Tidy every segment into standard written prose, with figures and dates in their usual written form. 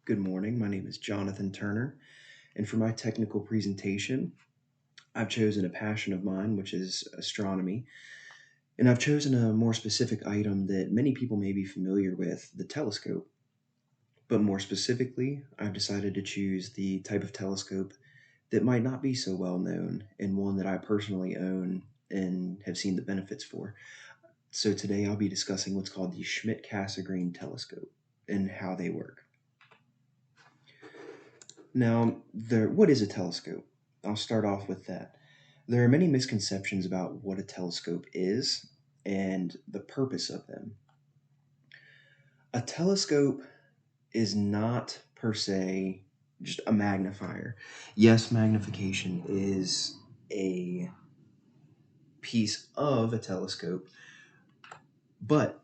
Good morning. My name is Jonathan Turner, and for my technical presentation, I've chosen a passion of mine, which is astronomy, and I've chosen a more specific item that many people may be familiar with, the telescope. But more specifically, I've decided to choose the type of telescope that might not be so well known, and one that I personally own and have seen the benefits for. So today I'll be discussing what's called the Schmidt-Cassegrain telescope and how they work. Now, what is a telescope? I'll start off with that. There are many misconceptions about what a telescope is and the purpose of them. A telescope is not per se just a magnifier. Yes, magnification is a piece of a telescope, but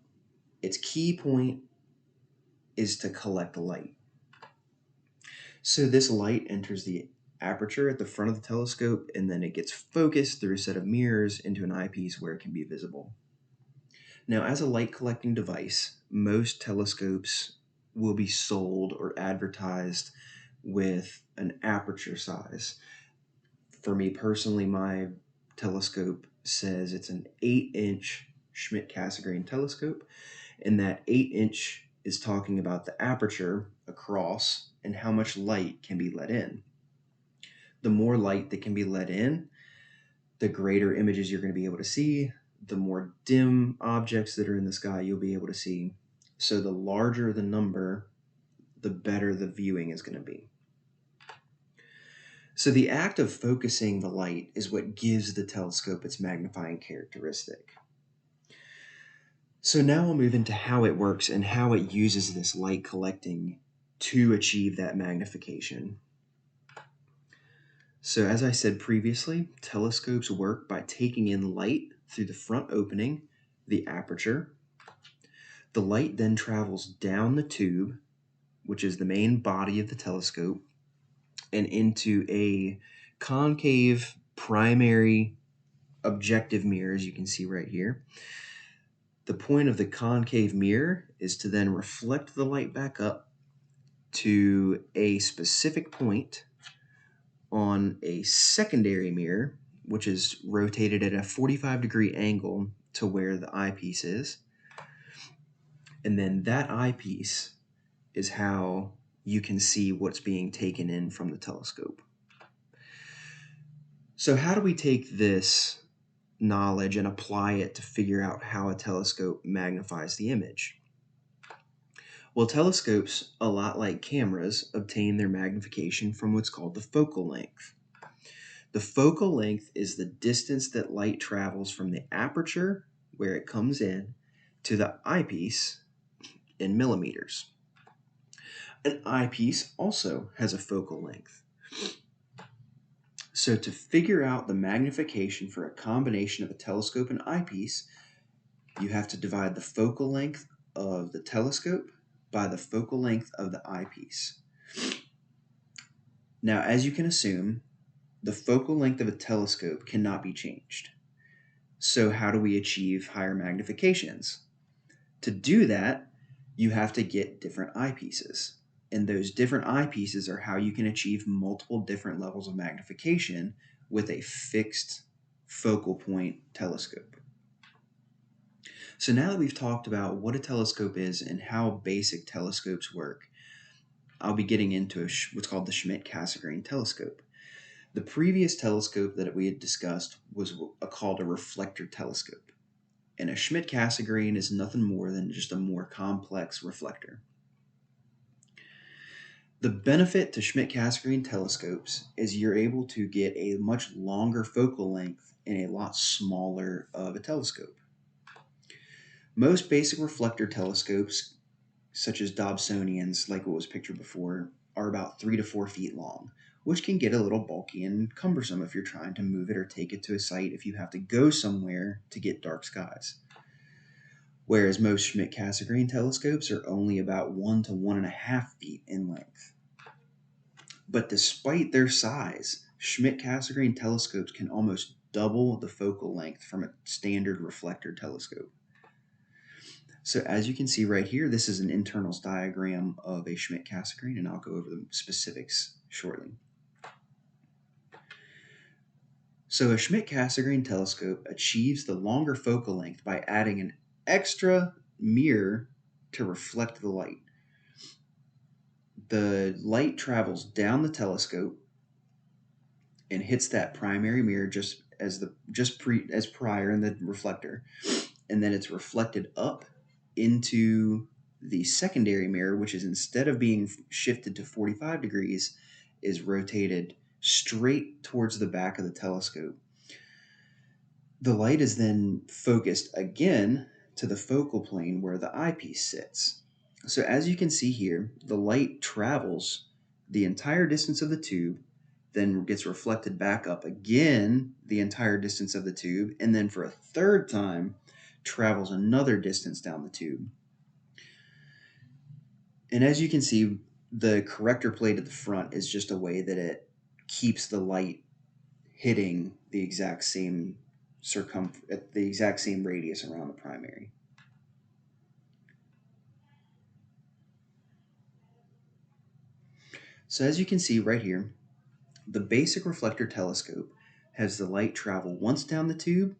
its key point is to collect light. So this light enters the aperture at the front of the telescope, and then it gets focused through a set of mirrors into an eyepiece where it can be visible. Now, as a light collecting device, most telescopes will be sold or advertised with an aperture size. For me personally, my telescope says it's an 8-inch Schmidt-Cassegrain telescope, and that 8-inch is talking about the aperture across and how much light can be let in. The more light that can be let in, the greater images you're going to be able to see, the more dim objects that are in the sky you'll be able to see. So the larger the number, the better the viewing is going to be. So the act of focusing the light is what gives the telescope its magnifying characteristic. So now we'll move into how it works and how it uses this light collecting to achieve that magnification. So as I said previously, telescopes work by taking in light through the front opening, the aperture. The light then travels down the tube, which is the main body of the telescope, and into a concave primary objective mirror, as you can see right here. The point of the concave mirror is to then reflect the light back up to a specific point on a secondary mirror, which is rotated at a 45-degree angle to where the eyepiece is. And then that eyepiece is how you can see what's being taken in from the telescope. So how do we take this knowledge and apply it to figure out how a telescope magnifies the image? Well, telescopes, a lot like cameras, obtain their magnification from what's called the focal length. The focal length is the distance that light travels from the aperture, where it comes in, to the eyepiece in millimeters. An eyepiece also has a focal length. So to figure out the magnification for a combination of a telescope and eyepiece, you have to divide the focal length of the telescope by the focal length of the eyepiece. Now, as you can assume, the focal length of a telescope cannot be changed. So how do we achieve higher magnifications? To do that, you have to get different eyepieces. And those different eyepieces are how you can achieve multiple different levels of magnification with a fixed focal point telescope. So now that we've talked about what a telescope is and how basic telescopes work, I'll be getting into what's called the Schmidt-Cassegrain telescope. The previous telescope that we had discussed was called a reflector telescope. And a Schmidt-Cassegrain is nothing more than just a more complex reflector. The benefit to Schmidt-Cassegrain telescopes is you're able to get a much longer focal length in a lot smaller of a telescope. Most basic reflector telescopes, such as Dobsonians, like what was pictured before, are about 3 to 4 feet long, which can get a little bulky and cumbersome if you're trying to move it or take it to a site if you have to go somewhere to get dark skies. Whereas most Schmidt-Cassegrain telescopes are only about 1 to 1.5 feet in length. But despite their size, Schmidt-Cassegrain telescopes can almost double the focal length from a standard reflector telescope. So as you can see right here, this is an internals diagram of a Schmidt-Cassegrain, and I'll go over the specifics shortly. So a Schmidt-Cassegrain telescope achieves the longer focal length by adding an extra mirror to reflect the light. The light travels down the telescope and hits that primary mirror as prior in the reflector, and then it's reflected up into the secondary mirror, which is, instead of being shifted to 45 degrees, is rotated straight towards the back of the telescope. The light is then focused again to the focal plane where the eyepiece sits. So as you can see here, the light travels the entire distance of the tube, then gets reflected back up again the entire distance of the tube, and then for a third time travels another distance down the tube. And as you can see, the corrector plate at the front is just a way that it keeps the light hitting the exact same at the exact same radius around the primary. So as you can see right here, the basic reflector telescope has the light travel once down the tube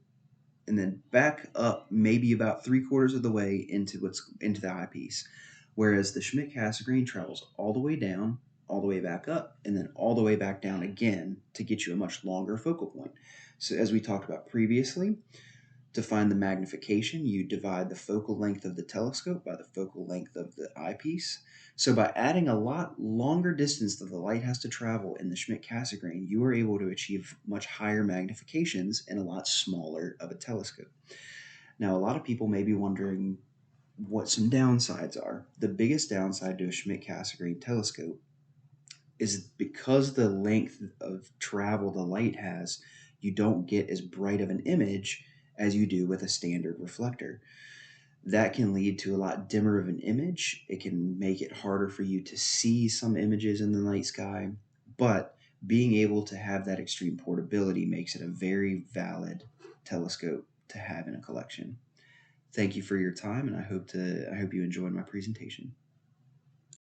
and then back up maybe about 3/4 of the way into the eyepiece, whereas the Schmidt-Cassegrain travels all the way down, all the way back up, and then all the way back down again to get you a much longer focal point. So as we talked about previously, to find the magnification, you divide the focal length of the telescope by the focal length of the eyepiece. So by adding a lot longer distance that the light has to travel in the Schmidt-Cassegrain, you are able to achieve much higher magnifications in a lot smaller of a telescope. Now, a lot of people may be wondering what some downsides are. The biggest downside to a Schmidt-Cassegrain telescope is because the length of travel the light has, you don't get as bright of an image as you do with a standard reflector. That can lead to a lot dimmer of an image. It can make it harder for you to see some images in the night sky, but being able to have that extreme portability makes it a very valid telescope to have in a collection. Thank you for your time, and I hope you enjoyed my presentation.